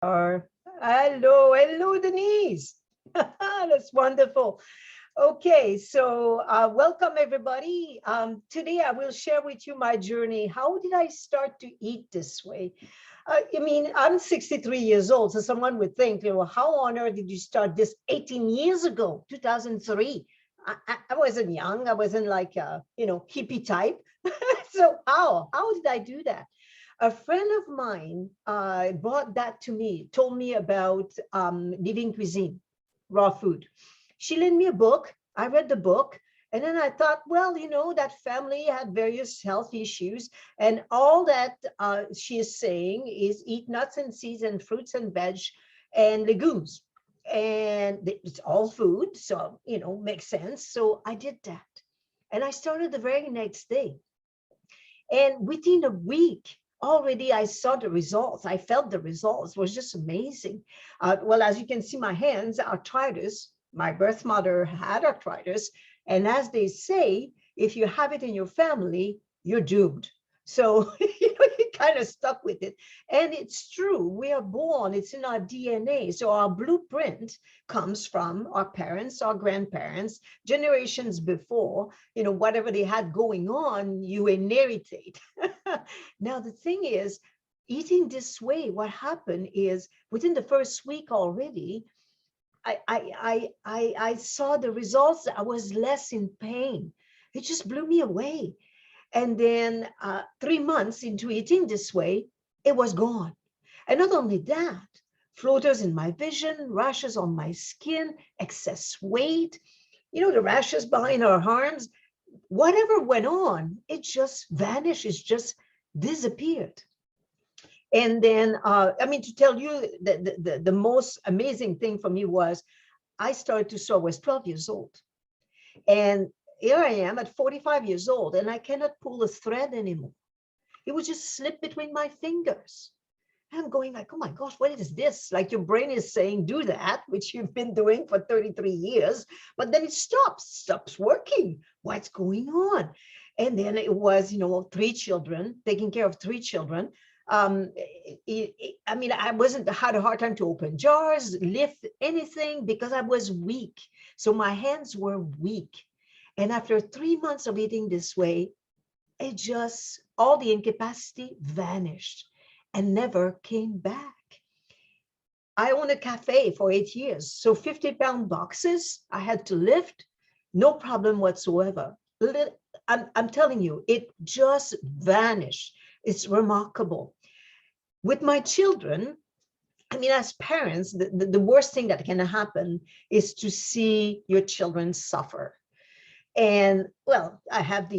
Or hello, Denise. That's wonderful. Okay, so welcome everybody. Today I will share with you my journey. How did I start to eat this way? I mean, I'm 63 years old, so someone would think, how on earth did you start this 18 years ago, 2003? I wasn't young. I wasn't like hippie type. So how did I do that? A friend of mine brought that to me, told me about living cuisine, raw food. She lent me a book. I read the book. And then I thought, well, that family had various health issues. And all that she is saying is eat nuts and seeds and fruits and veg and legumes. And it's all food. So, makes sense. So I did that. And I started the very next day. And within a week, already I saw the results. I felt the results. It was just amazing. Well, as you can see, my hands, arthritis. My birth mother had arthritis. And as they say, if you have it in your family, you're doomed. So, you kind of stuck with it. And it's true. We are born, it's in our DNA. So our blueprint comes from our parents, our grandparents, generations before, whatever they had going on, you inheritate. Now, the thing is, eating this way, what happened is within the first week already, I saw the results. I was less in pain. It just blew me away. And then 3 months into eating this way, it was gone. And not only that, floaters in my vision, rashes on my skin, excess weight, the rashes behind our arms, whatever went on, it just vanished, it just disappeared. And then, to tell you, the most amazing thing for me was I started to sew. I was 12 years old. And here I am at 45 years old, and I cannot pull a thread anymore. It would just slip between my fingers. I'm going like, oh my gosh, what is this? Like your brain is saying, do that, which you've been doing for 33 years, but then it stops working. What's going on? And then it was, 3 children, taking care of 3 children. I had a hard time to open jars, lift anything because I was weak. So my hands were weak. And after 3 months of eating this way, all the incapacity vanished and never came back. I owned a cafe for 8 years. So 50-pound boxes I had to lift, no problem whatsoever. I'm telling you, it just vanished. It's remarkable. With my children, as parents, the worst thing that can happen is to see your children suffer. And well, I have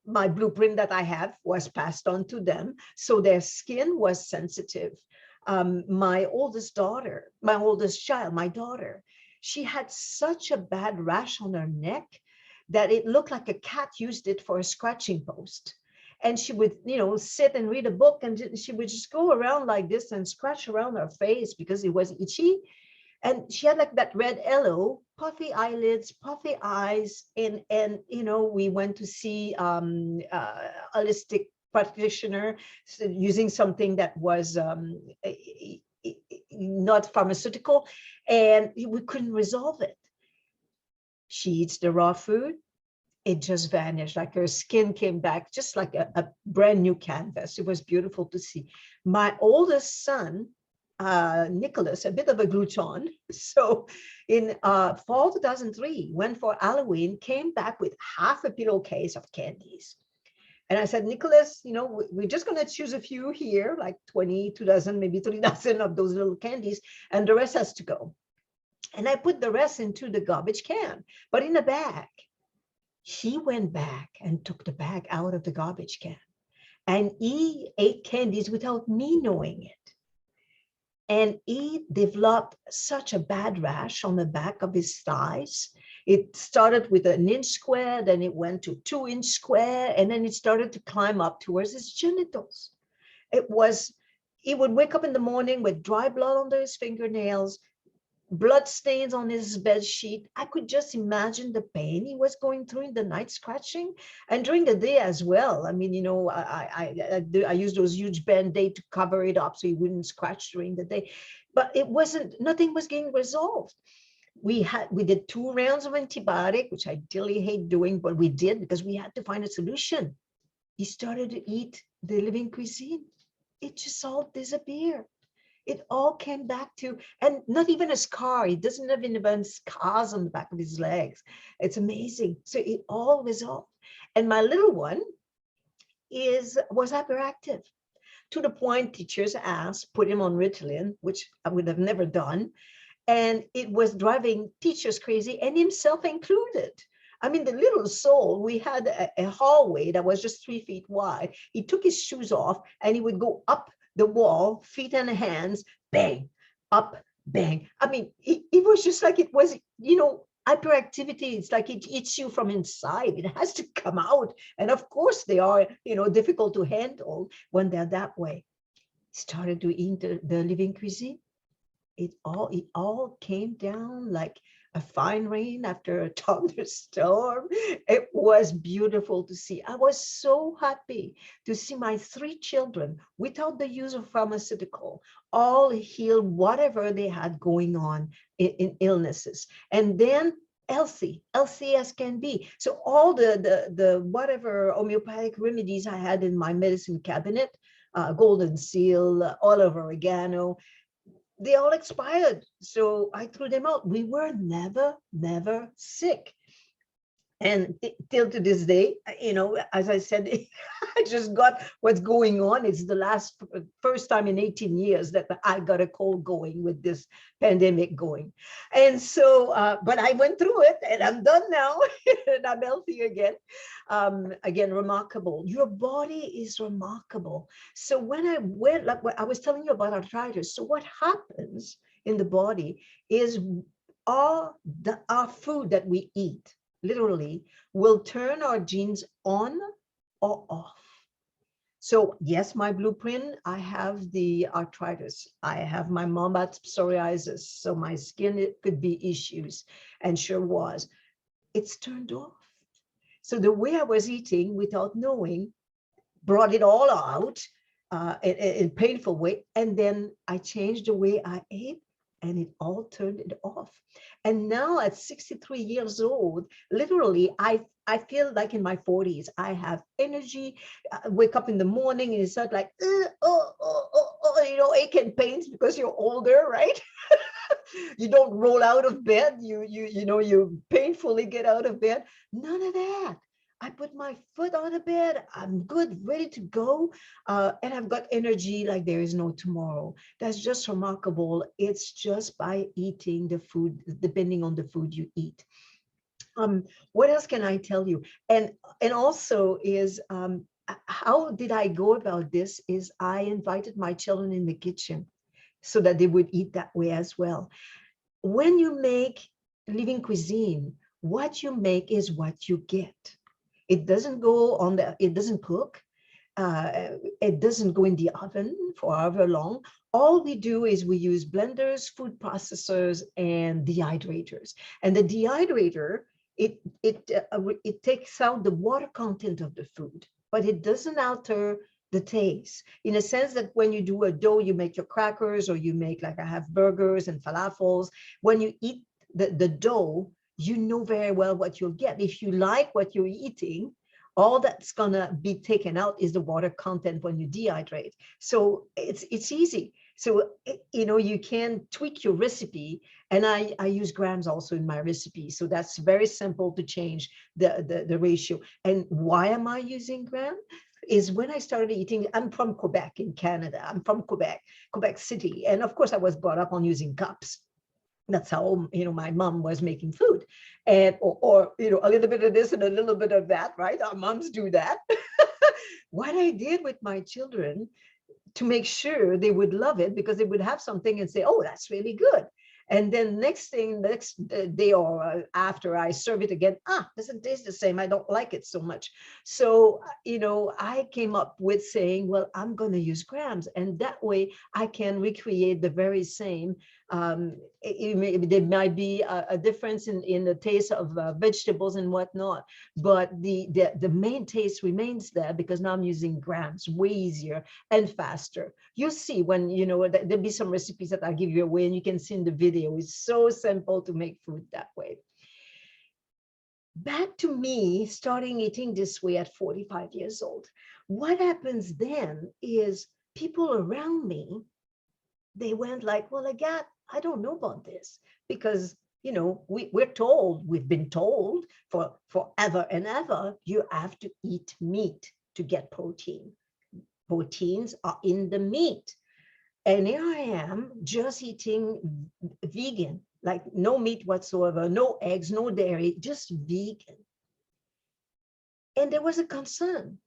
my blueprint that I have was passed on to them. So their skin was sensitive. My oldest child, my daughter, she had such a bad rash on her neck that it looked like a cat used it for a scratching post. And she would, sit and read a book, and she would just go around like this and scratch around her face because it was itchy. And she had like that red yellow, puffy eyelids, puffy eyes. And we went to see holistic practitioner using something that was not pharmaceutical, and we couldn't resolve it. She eats the raw food. It just vanished, like her skin came back, just like a brand new canvas. It was beautiful to see. My oldest son, Nicholas, a bit of a glutton. So in fall 2003, went for Halloween, came back with half a pillowcase of candies. And I said, Nicholas, we're just going to choose a few here, like 22 dozen, maybe 3 dozen of those little candies, and the rest has to go. And I put the rest into the garbage can, but in a bag. He went back and took the bag out of the garbage can, and he ate candies without me knowing it. And he developed such a bad rash on the back of his thighs. It started with an inch square, then it went to 2-inch square, and then it started to climb up towards his genitals. He would wake up in the morning with dry blood under his fingernails, blood stains on his bed sheet. I could just imagine the pain he was going through in the night scratching, and during the day as well. I mean, I used those huge Band-Aid to cover it up so he wouldn't scratch during the day. But it wasn't, nothing was getting resolved. We did 2 rounds of antibiotic, which I really hate doing, but we did because we had to find a solution. He started to eat the living cuisine. It just all disappeared. It all came back to, and not even a scar. He doesn't have even scars on the back of his legs. It's amazing. So it all resolved. And my little one was hyperactive to the point teachers asked, put him on Ritalin, which I would have never done. And it was driving teachers crazy, and himself included. I mean, the little soul, we had a hallway that was just 3 feet wide. He took his shoes off and he would go up the wall, feet and hands, bang, up, bang. I mean, it was just like, it was, hyperactivity. It's like it eats you from inside. It has to come out. And of course they are, difficult to handle when they're that way. Started to eat the living cuisine. It all came down like a fine rain after a thunderstorm. It was beautiful to see. I was so happy to see my 3 children, without the use of pharmaceutical, all heal whatever they had going on in illnesses. And then healthy as can be. So all the whatever homeopathic remedies I had in my medicine cabinet, golden seal, olive oregano, they all expired. So I threw them out. We were never sick. And till to this day, as I said, I just got what's going on. It's the first time in 18 years that I got a cold going with this pandemic going. And so, but I went through it and I'm done now and I'm healthy again. Again, remarkable. Your body is remarkable. So when I went, like I was telling you about arthritis. So what happens in the body is our food that we eat, literally, will turn our genes on or off. So yes, my blueprint, I have the arthritis. I have my mom had psoriasis. So my skin, it could be issues, and sure was. It's turned off. So the way I was eating without knowing brought it all out in a painful way. And then I changed the way I ate, and it all turned it off. And now at 63 years old, literally, I feel like in my 40s. I have energy. I wake up in the morning and it's not like, ache and pains because you're older, right? You don't roll out of bed. You painfully get out of bed. None of that. I put my foot on the bed. I'm good, ready to go. And I've got energy like there is no tomorrow. That's just remarkable. It's just by eating the food, depending on the food you eat. What else can I tell you? And also is, how did I go about this is I invited my children in the kitchen so that they would eat that way as well. When you make living cuisine, what you make is what you get. It doesn't go on it doesn't cook. It doesn't go in the oven for however long. All we do is we use blenders, food processors, and dehydrators. And the dehydrator, it takes out the water content of the food, but it doesn't alter the taste, in a sense that when you do a dough, you make your crackers, or you make, like I have burgers and falafels. When you eat the dough, you know very well what you'll get. If you like what you're eating, all that's gonna be taken out is the water content when you dehydrate. So it's easy. So, you can tweak your recipe, and I use grams also in my recipe. So that's very simple to change the ratio. And why am I using gram? Is when I started eating, I'm from Quebec in Canada. I'm from Quebec City. And of course I was brought up on using cups. That's how, my mom was making food, and, or a little bit of this and a little bit of that, right? Our moms do that. What I did with my children to make sure they would love it, because they would have something and say, oh, that's really good. And then next day or after I serve it again, doesn't taste the same. I don't like it so much. So, I came up with saying, well, I'm going to use grams. And that way I can recreate the very same. There might be a difference in the taste of vegetables and whatnot, but the main taste remains there because now I'm using grams, way easier and faster. You see when, there'll be some recipes that I'll give you away and you can see in the video. It's so simple to make food that way. Back to me starting eating this way at 45 years old. What happens then is people around me, they went like, well, Agathe, I don't know about this because, we've been told for forever and ever, you have to eat meat to get protein. Proteins are in the meat. And here I am just eating vegan, like no meat whatsoever, no eggs, no dairy, just vegan. And there was a concern.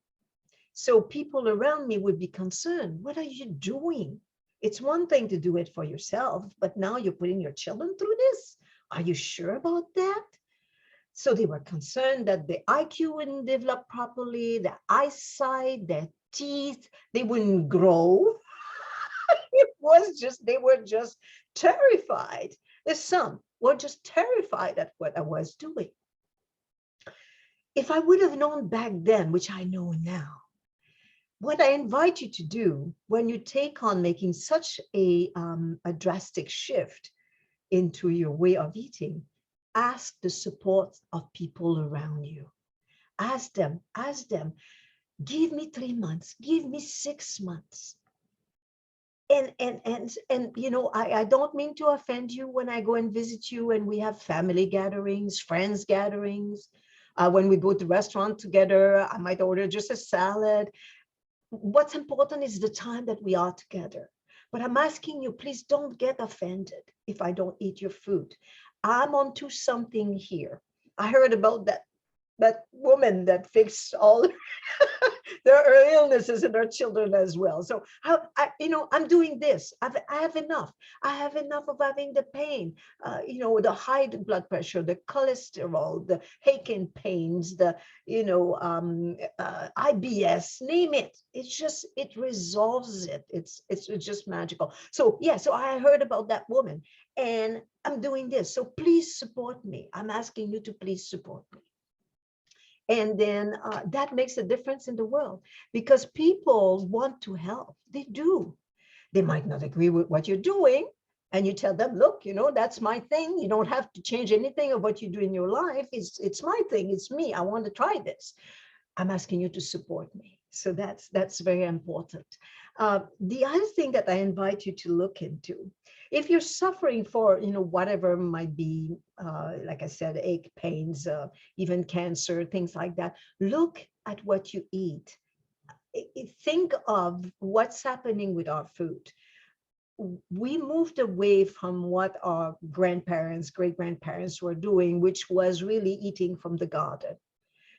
So people around me would be concerned. What are you doing? It's one thing to do it for yourself, but now you're putting your children through this. Are you sure about that? So they were concerned that the IQ wouldn't develop properly, the eyesight, their teeth, they wouldn't grow. They were just terrified. Some were just terrified at what I was doing. If I would have known back then, which I know now, what I invite you to do when you take on making such a drastic shift into your way of eating, ask the support of people around you. Ask them, give me 3 months, give me 6 months. And I don't mean to offend you when I go and visit you and we have family gatherings, friends gatherings. When we go to restaurant together, I might order just a salad. What's important is the time that we are together. But I'm asking you, please don't get offended if I don't eat your food. I'm onto something here. I heard about that woman that fixed all their illnesses in their children as well. So I'm doing this. I have enough. I have enough of having the pain, the high blood pressure, the cholesterol, the aching pains, the IBS, name it. It resolves it. It's just magical. So yeah, so I heard about that woman and I'm doing this. So please support me. I'm asking you to please support me. And then that makes a difference in the world because people want to help. They do. They might not agree with what you're doing. And you tell them, look, that's my thing. You don't have to change anything of what you do in your life. It's my thing. It's me. I want to try this. I'm asking you to support me. So that's very important. The other thing that I invite you to look into, if you're suffering for, whatever might be, like I said, ache, pains, even cancer, things like that, look at what you eat. Think of what's happening with our food. We moved away from what our grandparents, great-grandparents were doing, which was really eating from the garden.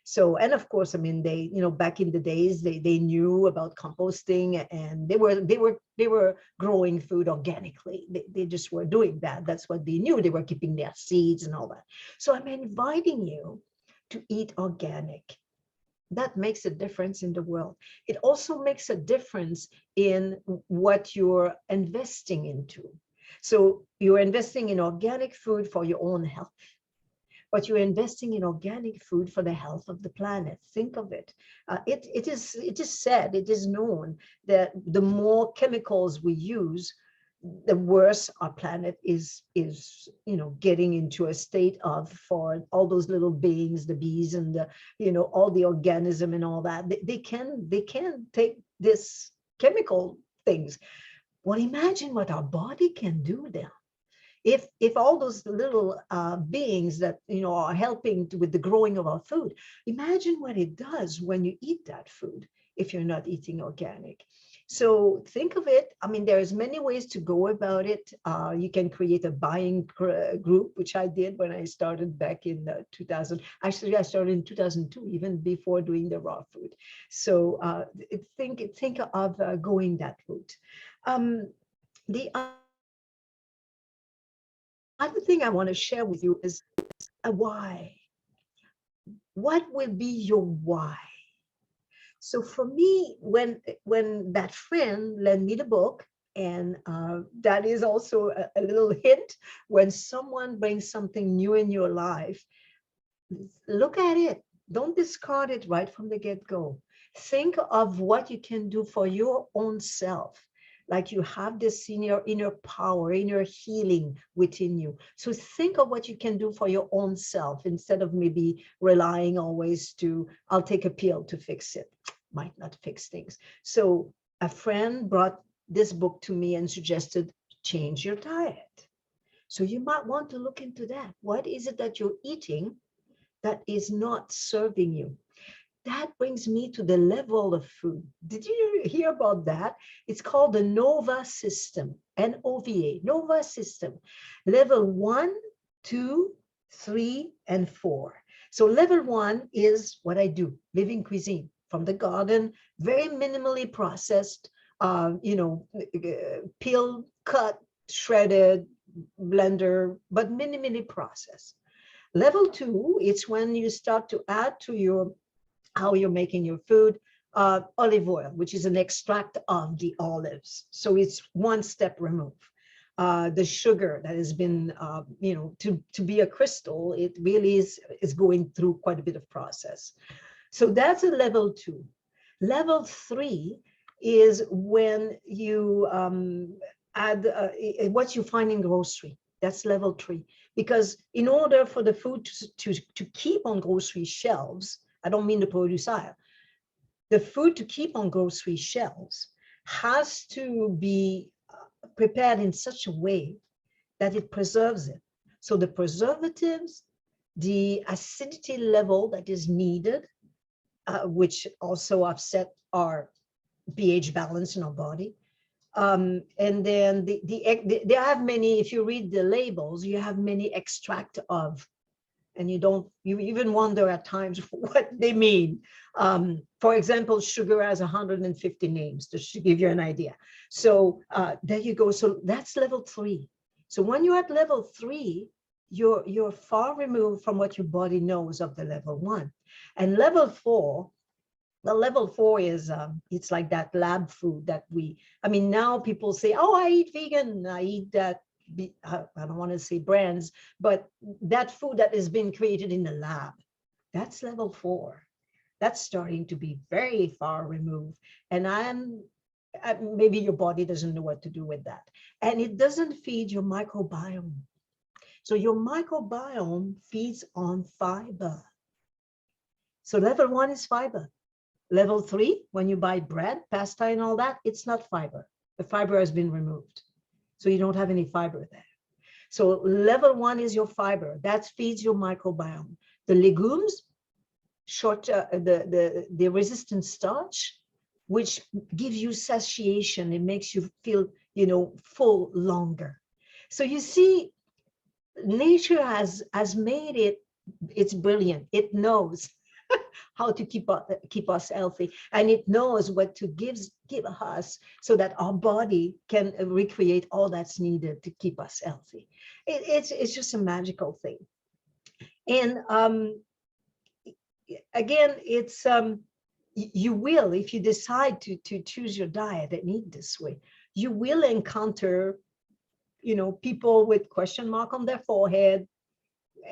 So, and of course, I mean, they, back in the days, they knew about composting and they were growing food organically. They just were doing that. That's what they knew. They were keeping their seeds and all that. So I'm inviting you to eat organic. That makes a difference in the world. It also makes a difference in what you're investing into. So you're investing in organic food for your own health, but you're investing in organic food for the health of the planet. Think of it. It is said, it is known that the more chemicals we use, the worse our planet is getting into a state of, for all those little beings, the bees and the, all the organism and all that. They can take this chemical things. Well, imagine what our body can do then. If all those little beings that are helping with the growing of our food, imagine what it does when you eat that food if you're not eating organic. So think of it. I mean, there's many ways to go about it. You can create a buying group, which I did when I started back in 2000. Actually, I started in 2002, even before doing the raw food. So think of going that route. The other thing I want to share with you is a why. What will be your why? So for me, when that friend lent me the book, and that is also a little hint, when someone brings something new in your life, look at it. Don't discard it right from the get-go. Think of what you can do for your own self. Like you have this inner power, inner healing within you. So think of what you can do for your own self instead of maybe relying always to, I'll take a pill to fix it. Might not fix things. So a friend brought this book to me and suggested change your diet. So you might want to look into that. What is it that you're eating that is not serving you? That brings me to the level of food. Did you hear about that? It's called the NOVA system, N-O-V-A, NOVA system. Level 1, 2, 3, and 4. So level 1 is what I do, living cuisine from the garden, very minimally processed, peel, cut, shredded, blender, but minimally processed. Level 2, it's when you start to add to your how you're making your food, olive oil, which is an extract of the olives. So it's one step removed. The sugar that has been, to be a crystal, it really is going through quite a bit of process. So that's a level 2. Level 3 is when you add what you find in grocery. That's level 3. Because in order for the food to keep on grocery shelves, I don't mean the produce aisle, the food to keep on grocery shelves has to be prepared in such a way that it preserves it. So the preservatives, the acidity level that is needed, which also upset our pH balance in our body. And then they have many, if you read the labels, you have many extract of, and you even wonder at times what they mean. For example, sugar has 150 names, just to give you an idea. So there you go. So that's level 3. So when you're at level 3, you're far removed from what your body knows of the level 1. And level 4, the level 4 is, it's like that lab food that now people say, oh, I eat vegan, I eat that, I don't want to say brands, but that food that has been created in the lab, that's level 4. That's starting to be very far removed. And maybe your body doesn't know what to do with that. And it doesn't feed your microbiome. So your microbiome feeds on fiber. So level 1 is fiber. Level 3, when you buy bread, pasta, and all that, it's not fiber. The fiber has been removed. So you don't have any fiber there. So level 1 is your fiber. That feeds your microbiome. The legumes, the resistant starch, which gives you satiation. It makes you feel, full longer. So you see, nature has made it, it's brilliant. It knows how to keep us healthy, and it knows what to give us so that our body can recreate all that's needed to keep us healthy. It's just a magical thing. And again, it's you will, if you decide to choose your diet and eat this way, you will encounter people with question mark on their forehead.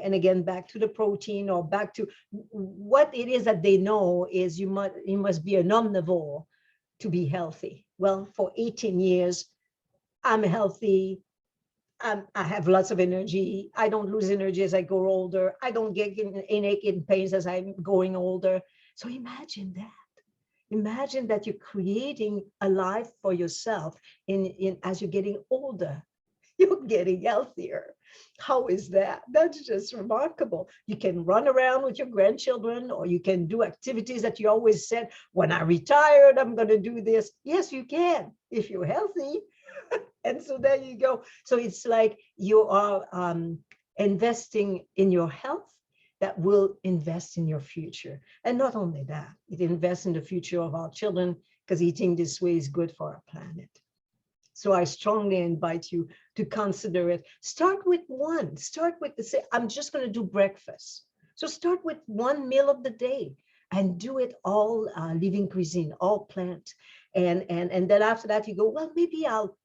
And again, back to the protein, or back to what it is that they know is you must be an omnivore to be healthy. Well, for 18 years, I'm healthy. I have lots of energy. I don't lose energy as I grow older. I don't get in aching pains as I'm going older. So imagine that. Imagine that you're creating a life for yourself as you're getting older. You're getting healthier. How is that? That's just remarkable. You can run around with your grandchildren, or you can do activities that you always said, when I retired, I'm going to do this. Yes, you can, if you're healthy. And so there you go. So it's like you are investing in your health that will invest in your future. And not only that, it invests in the future of our children, because eating this way is good for our planet. So I strongly invite you to consider it. Start with one. Start with the say, I'm just going to do breakfast. So start with one meal of the day and do it all living cuisine, all plant. And then after that, you go, well, maybe I'll,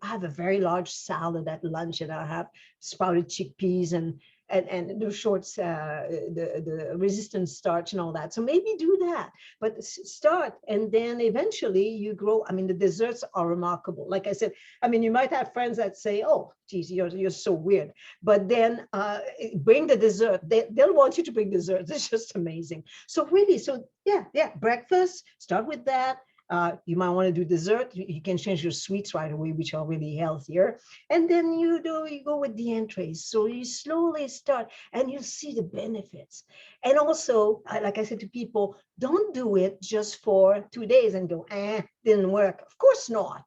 have a very large salad at lunch, and I'll have sprouted chickpeas and the shorts, the resistant starch and all that. So maybe do that, but start, and then eventually you grow. I mean, the desserts are remarkable. Like I said, I mean, you might have friends that say, oh, geez, you're so weird. But then bring the dessert. They'll want you to bring desserts. It's just amazing. So really, so yeah, breakfast, start with that. You might want to do dessert. You can change your sweets right away, which are really healthier. And then you go with the entrees. So you slowly start and you see the benefits. And also, like I said to people, don't do it just for 2 days and go, didn't work. Of course not.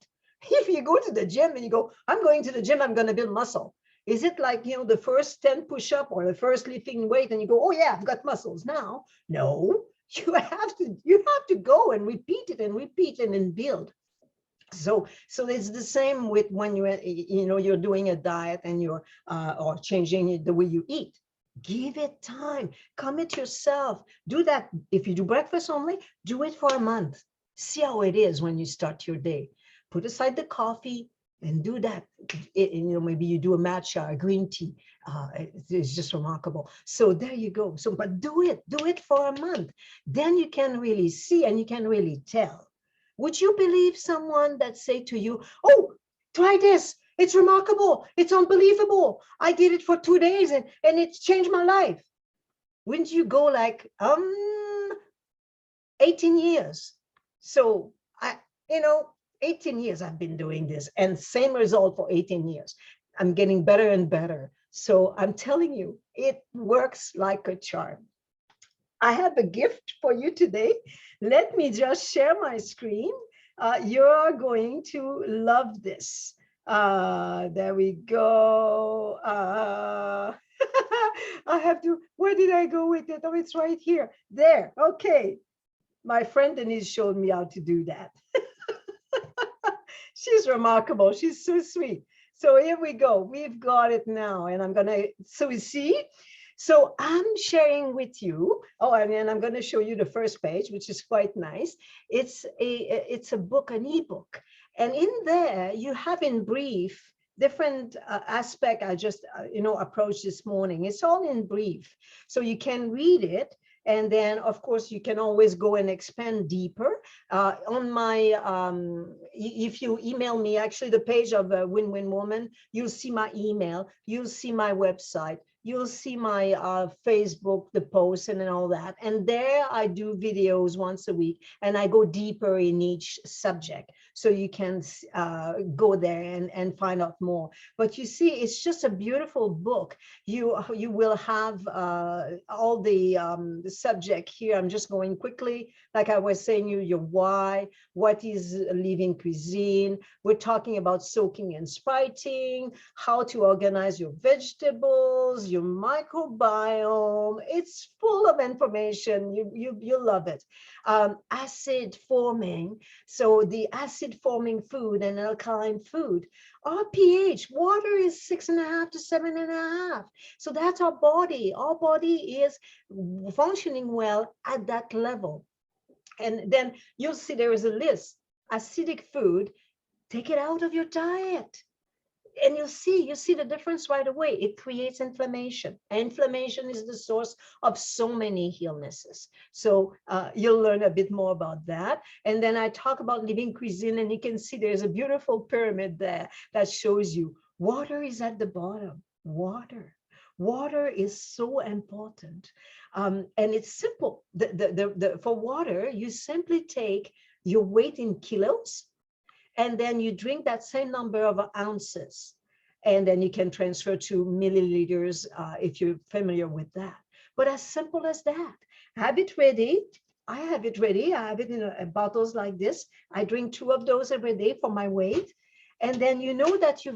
If you go to the gym and you go, I'm going to the gym, I'm going to build muscle. Is it like, the first 10 push-up or the first lifting weight and you go, oh yeah, I've got muscles now? No. You have to go and repeat it and then build. So it's the same with when you're doing a diet and you're or changing the way you eat. Give it time, commit yourself. Do that. If you do breakfast only, do it for a month. See how it is when you start your day. Put aside the coffee and do that. Maybe you do a matcha, a green tea. It's just remarkable. So there you go. So, but do it for a month. Then you can really see and you can really tell. Would you believe someone that say to you, oh, try this. It's remarkable. It's unbelievable. I did it for 2 days and it's changed my life. Wouldn't you go like, 18 years. So 18 years I've been doing this and same result for 18 years. I'm getting better and better. So I'm telling you, it works like a charm. I have a gift for you today. Let me just share my screen. You're going to love this. There we go. I have to, where did I go with it? Oh, it's right here. There, okay. My friend Denise showed me how to do that. She's remarkable. She's so sweet. So here we go. We've got it now. And I'm going to, so you see, so I'm sharing with you. Oh, and then I'm going to show you the first page, which is quite nice. It's a book, an ebook. And in there, you have in brief different aspect I just, approached this morning. It's all in brief. So you can read it. And then, of course, you can always go and expand deeper. On my, if you email me, actually the page of Win-Win Woman, you'll see my email, you'll see my website, you'll see my Facebook, the posts and all that. And there I do videos once a week and I go deeper in each subject. So you can go there and find out more. But you see, it's just a beautiful book. You will have all the subject here. I'm just going quickly. Like I was saying, your why, what is living cuisine. We're talking about soaking and spriting, how to organize your vegetables, your microbiome. It's full of information. You'll love it. Acid forming. So the acid forming food and alkaline food. Our pH, water is 6.5 to 7.5. So that's our body. Our body is functioning well at that level. And then you'll see there is a list. Acidic food, take it out of your diet. And you see the difference right away. It creates inflammation. Inflammation is the source of so many illnesses. So you'll learn a bit more about that. And then I talk about living cuisine, and you can see there's a beautiful pyramid there that shows you water is at the bottom. Water is so important. And it's simple. For water, you simply take your weight in kilos, and then you drink that same number of ounces. And then you can transfer to milliliters if you're familiar with that. But as simple as that. Have it ready. I have it ready. I have it in bottles like this. I drink 2 of those every day for my weight. And then you know that you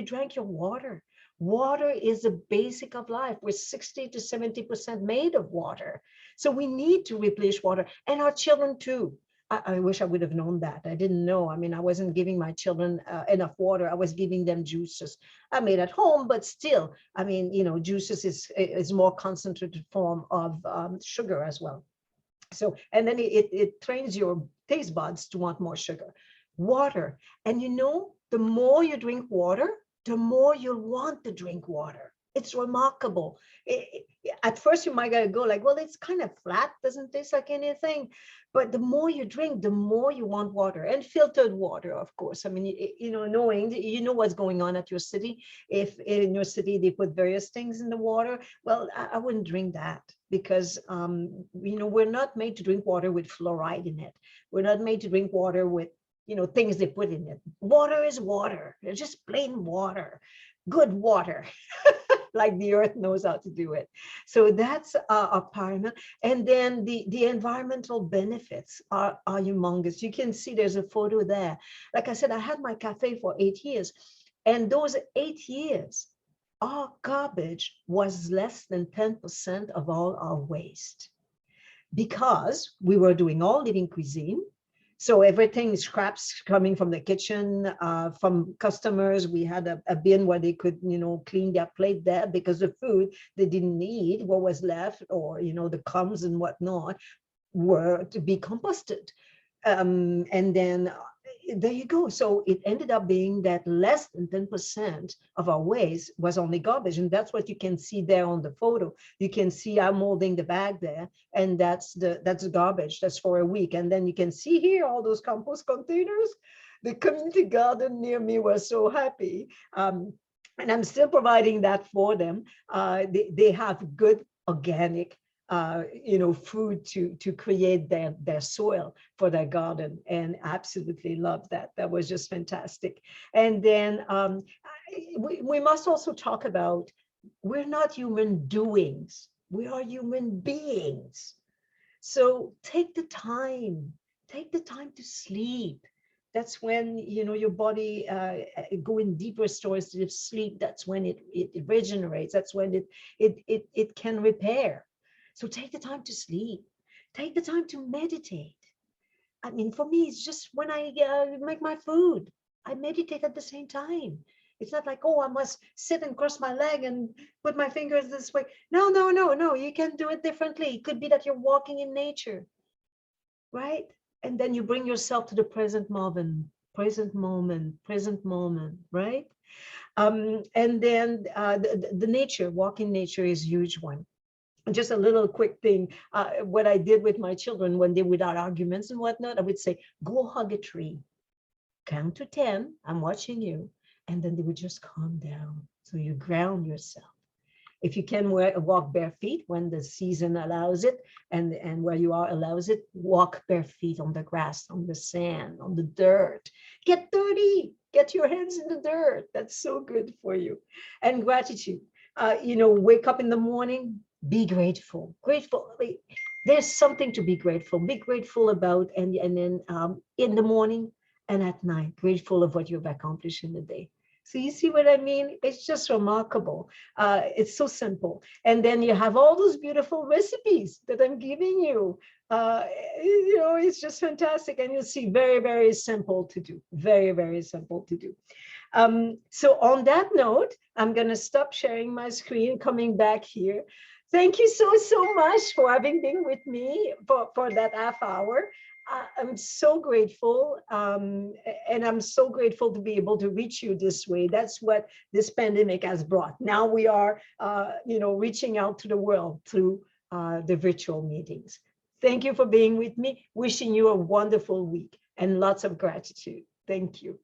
drank your water. Water is the basic of life. We're 60 to 70% made of water. So we need to replenish water. And our children too. I wish I would have known that. I didn't know. I mean, I wasn't giving my children enough water. I was giving them juices I made at home, but still, I mean, juices is more concentrated form of sugar as well. So, and then it trains your taste buds to want more sugar. Water. And the more you drink water, the more you'll want to drink water. It's remarkable. At first, you might go like, well, it's kind of flat, doesn't taste like anything. But the more you drink, the more you want water, and filtered water, of course. I mean, knowing, what's going on at your city. If in your city they put various things in the water, well, I wouldn't drink that, because we're not made to drink water with fluoride in it. We're not made to drink water with things they put in it. Water is water. It's just plain water, good water. Like the earth knows how to do it. So that's a paramount. And then the environmental benefits are humongous. You can see there's a photo there. Like I said, I had my cafe for 8 years, and those 8 years, our garbage was less than 10% of all our waste, because we were doing all living cuisine. So everything, scraps coming from the kitchen, from customers. We had a bin where they could, clean their plate there, because the food they didn't need, what was left, or, the crumbs and whatnot, were to be composted. And then there you go. So it ended up being that less than 10% of our waste was only garbage. And that's what you can see there on the photo. You can see I'm holding the bag there, and that's the garbage. That's for a week. And then you can see here all those compost containers. The community garden near me was so happy. And I'm still providing that for them. They have good organic food to create their soil for their garden, and absolutely love that. That was just fantastic. And then we must also talk about, we're not human doings, we are human beings. So take the time to sleep. That's when your body go in deeper states of sleep. That's when it regenerates. That's when it can repair. So take the time to sleep. Take the time to meditate. I mean, for me, it's just when I make my food, I meditate at the same time. It's not like, oh, I must sit and cross my leg and put my fingers this way. No, no, no, no. You can do it differently. It could be that you're walking in nature, right? And then you bring yourself to the present moment, right? And then the nature, walk in nature is a huge one. Just a little quick thing, what I did with my children when they would have arguments and whatnot, I would say, go hug a tree, count to 10, I'm watching you, and then they would just calm down. So you ground yourself. If you can walk bare feet when the season allows it, and where you are allows it, walk bare feet on the grass, on the sand, on the dirt. Get dirty, get your hands in the dirt. That's so good for you. And gratitude, wake up in the morning, be grateful. There's something to be grateful about, and then in the morning and at night, grateful of what you've accomplished in the day. So you see what I mean? It's just remarkable. It's so simple. And then you have all those beautiful recipes that I'm giving you. It's just fantastic. And you'll see, very, very simple to do. Very, very simple to do. So on that note, I'm going to stop sharing my screen, coming back here. Thank you so much for having been with me for that half hour. I'm so grateful, and I'm so grateful to be able to reach you this way. That's what this pandemic has brought. Now we are, reaching out to the world through the virtual meetings. Thank you for being with me. Wishing you a wonderful week and lots of gratitude. Thank you.